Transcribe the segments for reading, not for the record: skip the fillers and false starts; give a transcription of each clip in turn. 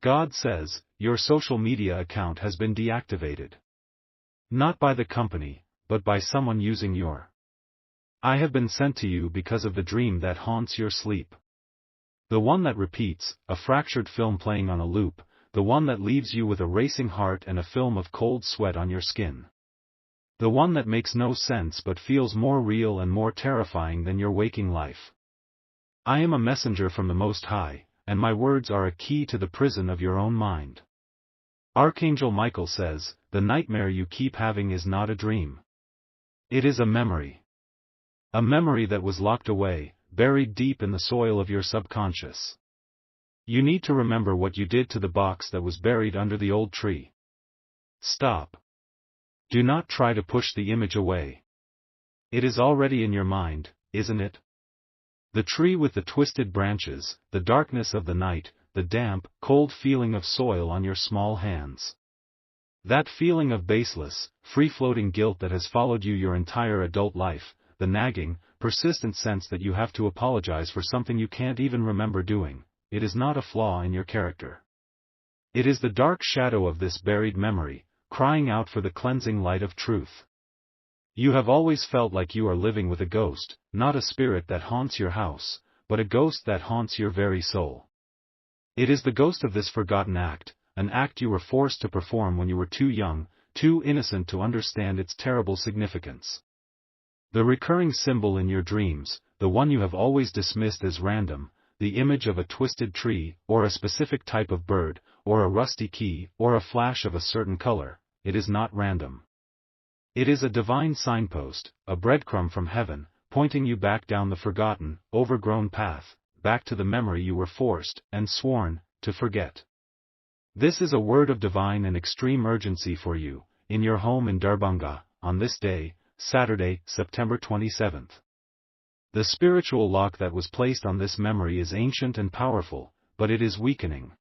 God says, your social media account has been deactivated. Not by the company, but by someone using your. I have been sent to you because of the dream that haunts your sleep. The one that repeats, a fractured film playing on a loop, the one that leaves you with a racing heart and a film of cold sweat on your skin. The one that makes no sense but feels more real and more terrifying than your waking life. I am a messenger from the Most High, and my words are a key to the prison of your own mind. Archangel Michael says, the nightmare you keep having is not a dream. It is a memory. A memory that was locked away, buried deep in the soil of your subconscious. You need to remember what you did to the box that was buried under the old tree. Stop. Do not try to push the image away. It is already in your mind, isn't it? The tree with the twisted branches, the darkness of the night, the damp, cold feeling of soil on your small hands. That feeling of baseless, free-floating guilt that has followed you your entire adult life, the nagging, persistent sense that you have to apologize for something you can't even remember doing, it is not a flaw in your character. It is the dark shadow of this buried memory, crying out for the cleansing light of truth. You have always felt like you are living with a ghost, not a spirit that haunts your house, but a ghost that haunts your very soul. It is the ghost of this forgotten act, an act you were forced to perform when you were too young, too innocent to understand its terrible significance. The recurring symbol in your dreams, the one you have always dismissed as random, the image of a twisted tree, or a specific type of bird, or a rusty key, or a flash of a certain color, it is not random. It is a divine signpost, a breadcrumb from heaven, pointing you back down the forgotten, overgrown path, back to the memory you were forced, and sworn, to forget. This is a word of divine and extreme urgency for you, in your home in Darbhanga, on this day, Saturday, September 27th. The spiritual lock that was placed on this memory is ancient and powerful, but it is weakening.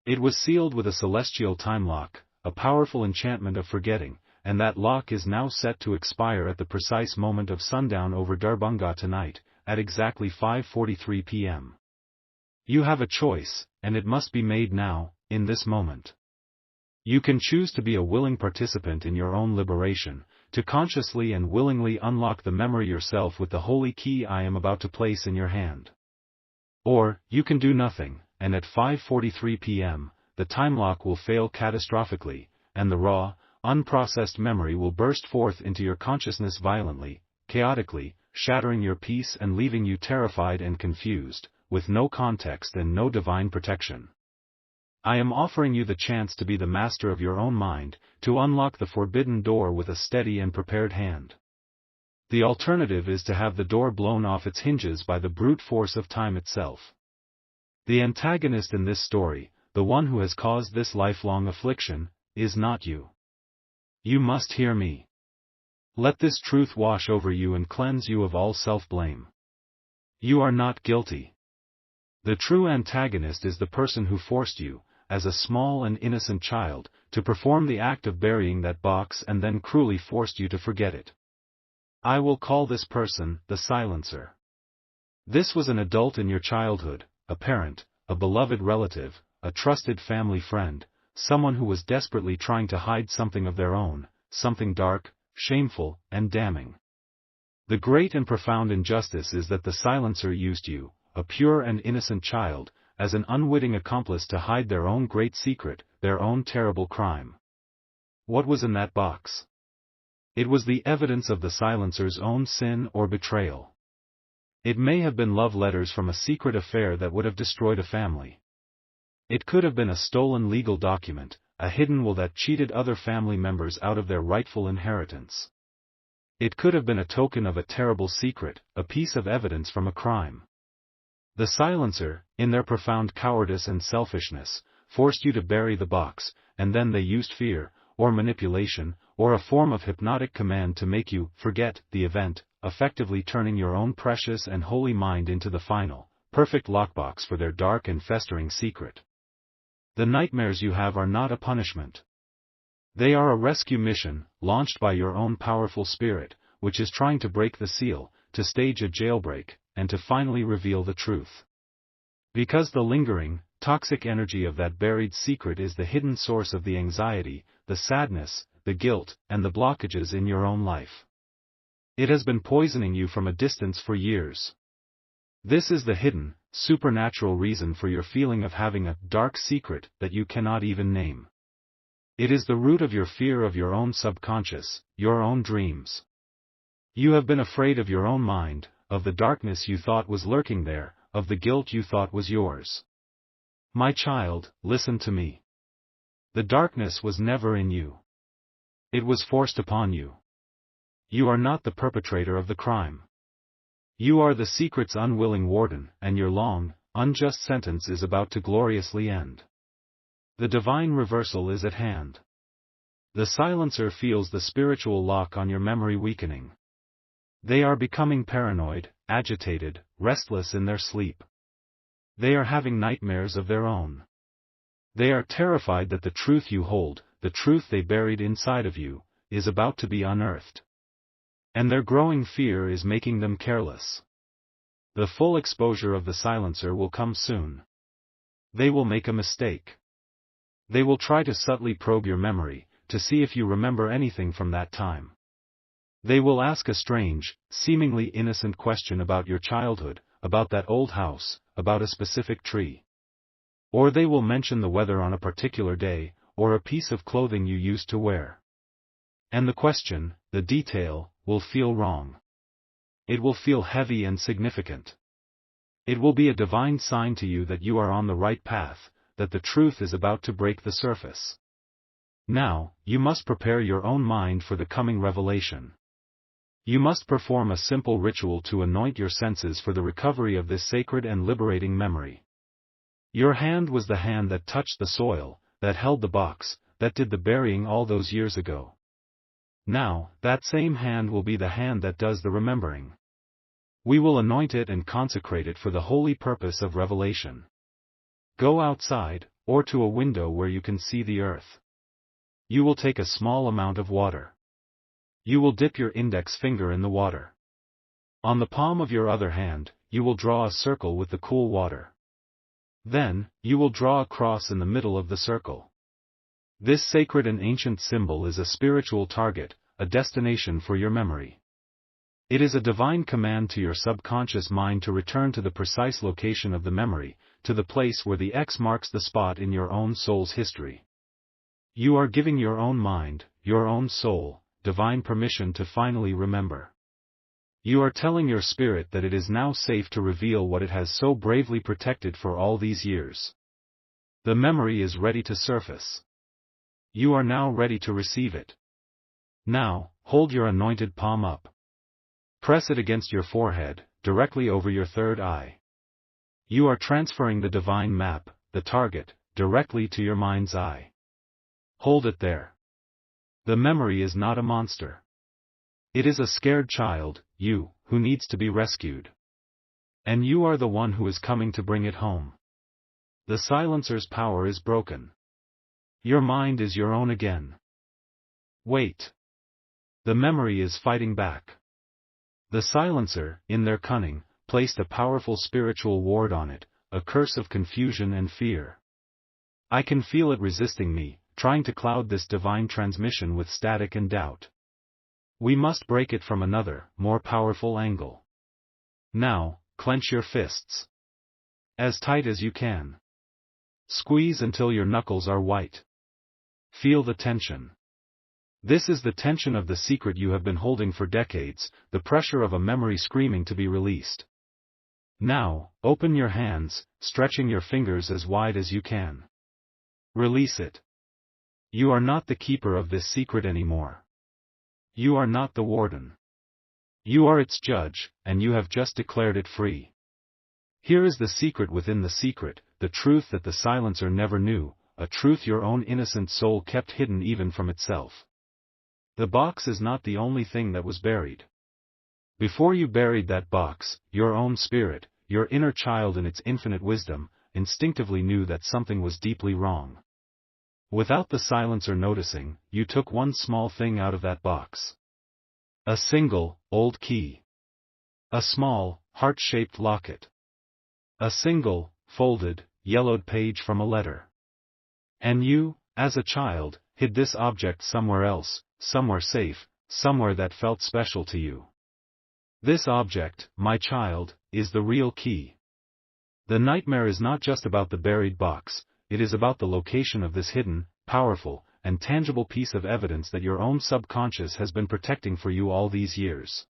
It was sealed with a celestial time lock, a powerful enchantment of forgetting, and that lock is now set to expire at the precise moment of sundown over Darbhanga tonight, at exactly 5:43 p.m. You have a choice, and it must be made now, in this moment. You can choose to be a willing participant in your own liberation, to consciously and willingly unlock the memory yourself with the holy key I am about to place in your hand. Or, you can do nothing, and at 5:43 p.m., the time lock will fail catastrophically, and the raw, unprocessed memory will burst forth into your consciousness violently, chaotically, shattering your peace and leaving you terrified and confused, with no context and no divine protection. I am offering you the chance to be the master of your own mind, to unlock the forbidden door with a steady and prepared hand. The alternative is to have the door blown off its hinges by the brute force of time itself. The antagonist in this story, the one who has caused this lifelong affliction, is not you. You must hear me. Let this truth wash over you and cleanse you of all self-blame. You are not guilty. The true antagonist is the person who forced you, as a small and innocent child, to perform the act of burying that box and then cruelly forced you to forget it. I will call this person the silencer. This was an adult in your childhood, a parent, a beloved relative, a trusted family friend, someone who was desperately trying to hide something of their own, something dark, shameful, and damning. The great and profound injustice is that the silencer used you, a pure and innocent child, as an unwitting accomplice to hide their own great secret, their own terrible crime. What was in that box? It was the evidence of the silencer's own sin or betrayal. It may have been love letters from a secret affair that would have destroyed a family. It could have been a stolen legal document, a hidden will that cheated other family members out of their rightful inheritance. It could have been a token of a terrible secret, a piece of evidence from a crime. The silencer, in their profound cowardice and selfishness, forced you to bury the box, and then they used fear, or manipulation, or a form of hypnotic command to make you forget the event, effectively turning your own precious and holy mind into the final, perfect lockbox for their dark and festering secret. The nightmares you have are not a punishment. They are a rescue mission, launched by your own powerful spirit, which is trying to break the seal, to stage a jailbreak, and to finally reveal the truth. Because the lingering, toxic energy of that buried secret is the hidden source of the anxiety, the sadness, the guilt, and the blockages in your own life. It has been poisoning you from a distance for years. This is the hidden, supernatural reason for your feeling of having a dark secret that you cannot even name. It is the root of your fear of your own subconscious, your own dreams. You have been afraid of your own mind, of the darkness you thought was lurking there, of the guilt you thought was yours. My child, listen to me. The darkness was never in you. It was forced upon you. You are not the perpetrator of the crime. You are the secret's unwilling warden, and your long, unjust sentence is about to gloriously end. The divine reversal is at hand. The silencer feels the spiritual lock on your memory weakening. They are becoming paranoid, agitated, restless in their sleep. They are having nightmares of their own. They are terrified that the truth you hold, the truth they buried inside of you, is about to be unearthed. And their growing fear is making them careless. The full exposure of the silencer will come soon. They will make a mistake. They will try to subtly probe your memory, to see if you remember anything from that time. They will ask a strange, seemingly innocent question about your childhood, about that old house, about a specific tree. Or they will mention the weather on a particular day, or a piece of clothing you used to wear. And the question, the detail, will feel wrong. It will feel heavy and significant. It will be a divine sign to you that you are on the right path, that the truth is about to break the surface. Now, you must prepare your own mind for the coming revelation. You must perform a simple ritual to anoint your senses for the recovery of this sacred and liberating memory. Your hand was the hand that touched the soil, that held the box, that did the burying all those years ago. Now, that same hand will be the hand that does the remembering. We will anoint it and consecrate it for the holy purpose of revelation. Go outside, or to a window where you can see the earth. You will take a small amount of water. You will dip your index finger in the water. On the palm of your other hand, you will draw a circle with the cool water. Then, you will draw a cross in the middle of the circle. This sacred and ancient symbol is a spiritual target, a destination for your memory. It is a divine command to your subconscious mind to return to the precise location of the memory, to the place where the X marks the spot in your own soul's history. You are giving your own mind, your own soul, divine permission to finally remember. You are telling your spirit that it is now safe to reveal what it has so bravely protected for all these years. The memory is ready to surface. You are now ready to receive it. Now, hold your anointed palm up. Press it against your forehead, directly over your third eye. You are transferring the divine map, the target, directly to your mind's eye. Hold it there. The memory is not a monster. It is a scared child, you, who needs to be rescued. And you are the one who is coming to bring it home. The silencer's power is broken. Your mind is your own again. Wait. The memory is fighting back. The silencer, in their cunning, placed a powerful spiritual ward on it, a curse of confusion and fear. I can feel it resisting me, trying to cloud this divine transmission with static and doubt. We must break it from another, more powerful angle. Now, clench your fists. As tight as you can. Squeeze until your knuckles are white. Feel the tension. This is the tension of the secret you have been holding for decades, the pressure of a memory screaming to be released. Now, open your hands, stretching your fingers as wide as you can. Release it. You are not the keeper of this secret anymore. You are not the warden. You are its judge, and you have just declared it free. Here is the secret within the secret, the truth that the silencer never knew, a truth your own innocent soul kept hidden even from itself. The box is not the only thing that was buried. Before you buried that box, your own spirit, your inner child in its infinite wisdom, instinctively knew that something was deeply wrong. Without the silencer noticing, you took one small thing out of that box. A single, old key. A small, heart-shaped locket. A single, folded, yellowed page from a letter. And you, as a child, hid this object somewhere else, somewhere safe, somewhere that felt special to you. This object, my child, is the real key. The nightmare is not just about the buried box, it is about the location of this hidden, powerful, and tangible piece of evidence that your own subconscious has been protecting for you all these years.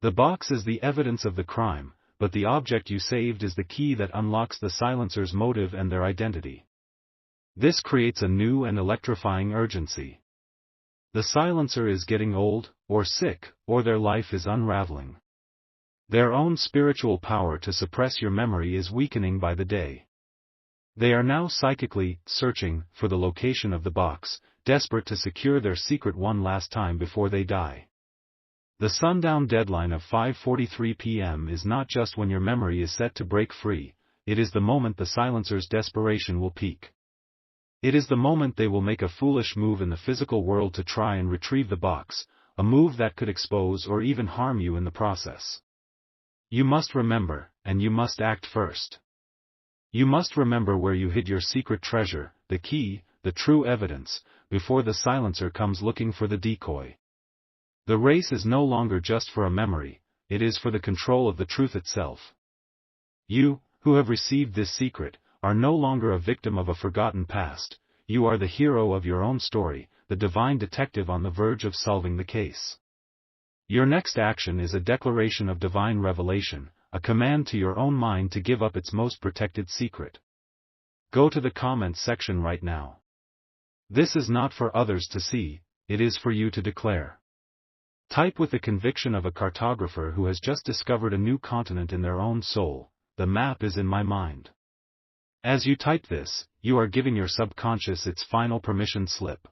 The box is the evidence of the crime, but the object you saved is the key that unlocks the silencer's motive and their identity. This creates a new and electrifying urgency. The silencer is getting old, or sick, or their life is unraveling. Their own spiritual power to suppress your memory is weakening by the day. They are now psychically searching for the location of the box, desperate to secure their secret one last time before they die. The sundown deadline of 5:43 p.m. is not just when your memory is set to break free, it is the moment the silencer's desperation will peak. It is the moment they will make a foolish move in the physical world to try and retrieve the box, a move that could expose or even harm you in the process. You must remember, and you must act first. You must remember where you hid your secret treasure, the key, the true evidence, before the silencer comes looking for the decoy. The race is no longer just for a memory, it is for the control of the truth itself. You, who have received this secret, are no longer a victim of a forgotten past, you are the hero of your own story, the divine detective on the verge of solving the case. Your next action is a declaration of divine revelation, a command to your own mind to give up its most protected secret. Go to the comments section right now. This is not for others to see, it is for you to declare. Type with the conviction of a cartographer who has just discovered a new continent in their own soul, the map is in my mind. As you type this, you are giving your subconscious its final permission slip.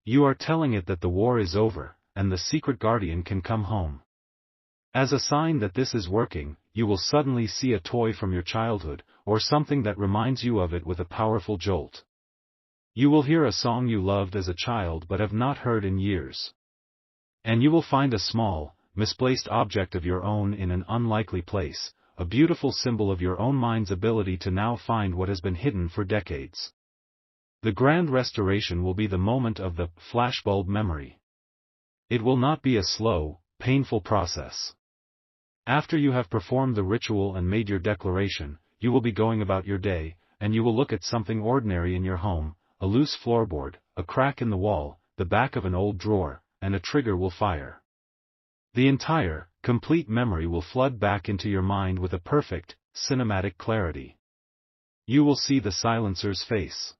You are telling it that the war is over, and the secret guardian can come home. As a sign that this is working, you will suddenly see a toy from your childhood, or something that reminds you of it with a powerful jolt. You will hear a song you loved as a child but have not heard in years. And you will find a small, misplaced object of your own in an unlikely place, a beautiful symbol of your own mind's ability to now find what has been hidden for decades. The grand restoration will be the moment of the flashbulb memory. It will not be a slow, painful process. After you have performed the ritual and made your declaration, you will be going about your day, and you will look at something ordinary in your home, a loose floorboard, a crack in the wall, the back of an old drawer, and a trigger will fire. The entire, complete memory will flood back into your mind with a perfect, cinematic clarity. You will see the silencer's face.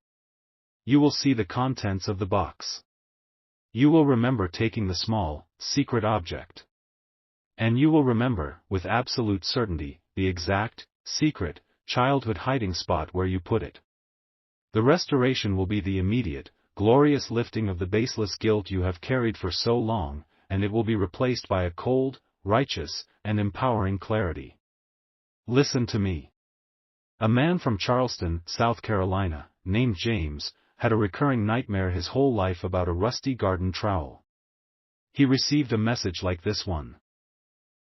You will see the contents of the box. You will remember taking the small, secret object. And you will remember, with absolute certainty, the exact, secret, childhood hiding spot where you put it. The restoration will be the immediate, glorious lifting of the baseless guilt you have carried for so long, and it will be replaced by a cold, righteous, and empowering clarity. Listen to me. A man from Charleston, South Carolina, named James, had a recurring nightmare his whole life about a rusty garden trowel. He received a message like this one.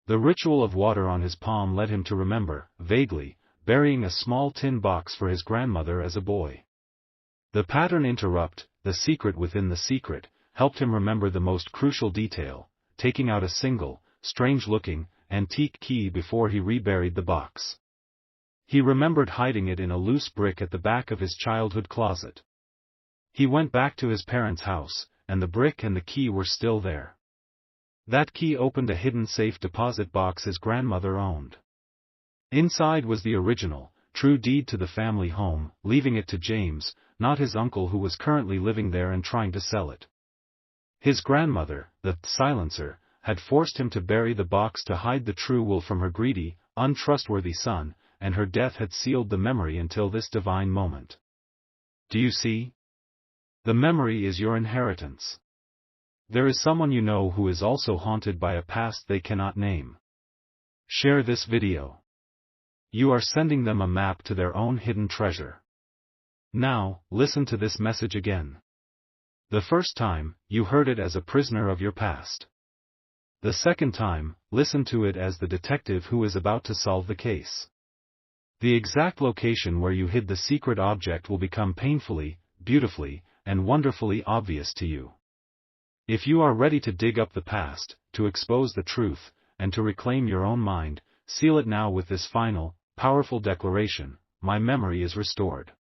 The ritual of water on his palm led him to remember, vaguely, burying a small tin box for his grandmother as a boy. The pattern interrupt, the secret within the secret, helped him remember the most crucial detail, taking out a single, strange-looking, antique key before he reburied the box. He remembered hiding it in a loose brick at the back of his childhood closet. He went back to his parents' house, and the brick and the key were still there. That key opened a hidden safe deposit box his grandmother owned. Inside was the original, true deed to the family home, leaving it to James, not his uncle who was currently living there and trying to sell it. His grandmother, the silencer, had forced him to bury the box to hide the true will from her greedy, untrustworthy son, and her death had sealed the memory until this divine moment. Do you see? The memory is your inheritance. There is someone you know who is also haunted by a past they cannot name. Share this video. You are sending them a map to their own hidden treasure. Now, listen to this message again. The first time, you heard it as a prisoner of your past. The second time, listen to it as the detective who is about to solve the case. The exact location where you hid the secret object will become painfully, beautifully, and wonderfully obvious to you. If you are ready to dig up the past, to expose the truth, and to reclaim your own mind, seal it now with this final, powerful declaration: my memory is restored.